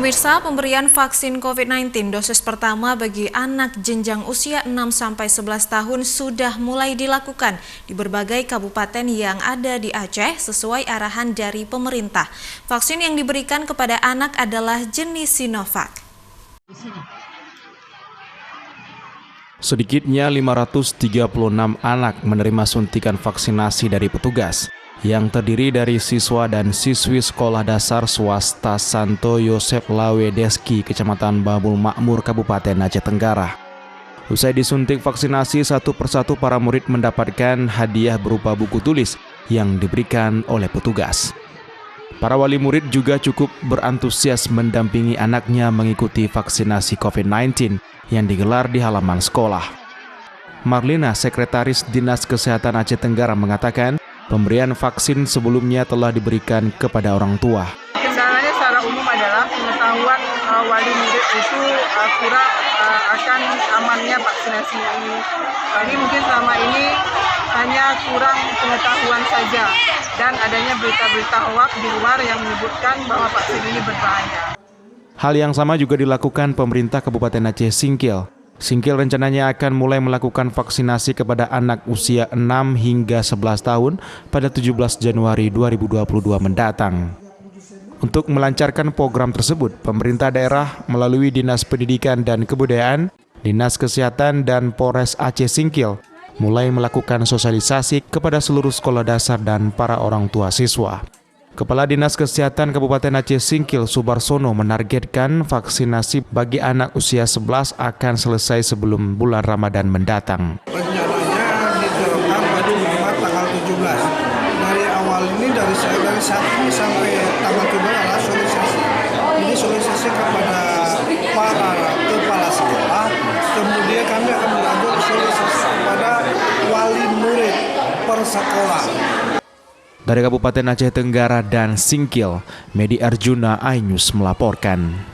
Pemirsa, pemberian vaksin COVID-19 dosis pertama bagi anak jenjang usia 6-11 tahun sudah mulai dilakukan di berbagai kabupaten yang ada di Aceh sesuai arahan dari pemerintah. Vaksin yang diberikan kepada anak adalah jenis Sinovac. Sedikitnya 536 anak menerima suntikan vaksinasi dari petugas yang terdiri dari siswa dan siswi sekolah dasar swasta Santo Yosef Lawedeski, Kecamatan Babul Makmur, Kabupaten Aceh Tenggara. Usai disuntik vaksinasi, satu persatu para murid mendapatkan hadiah berupa buku tulis yang diberikan oleh petugas. Para wali murid juga cukup berantusias mendampingi anaknya mengikuti vaksinasi COVID-19 yang digelar di halaman sekolah. Marlina, Sekretaris Dinas Kesehatan Aceh Tenggara, mengatakan pemberian vaksin sebelumnya telah diberikan kepada orang tua. Kendalanya secara umum adalah pengetahuan wali murid itu kurang akan amannya vaksinasi ini. Jadi mungkin selama ini hanya kurang pengetahuan saja dan adanya berita-berita hoak di luar yang menyebutkan bahwa vaksin ini berbahaya. Hal yang sama juga dilakukan pemerintah Kabupaten Aceh Singkil. Singkil rencananya akan mulai melakukan vaksinasi kepada anak usia 6 hingga 11 tahun pada 17 Januari 2022 mendatang. Untuk melancarkan program tersebut, pemerintah daerah melalui Dinas Pendidikan dan Kebudayaan, Dinas Kesehatan dan Polres Aceh Singkil mulai melakukan sosialisasi kepada seluruh sekolah dasar dan para orang tua siswa. Kepala Dinas Kesehatan Kabupaten Aceh Singkil, Subarsono, menargetkan vaksinasi bagi anak usia 11 akan selesai sebelum bulan Ramadan mendatang. Rencananya diterapkan pada Jumat tanggal 17. Dari awal ini dari saat ini sampai tanggal 17 adalah sosialisasi. Ini sosialisasi kepada para kepala sekolah. Kemudian kami akan melanjutkan sosialisasi kepada wali murid per sekolah. Dari Kabupaten Aceh Tenggara dan Singkil, Medi Arjuna, iNews melaporkan.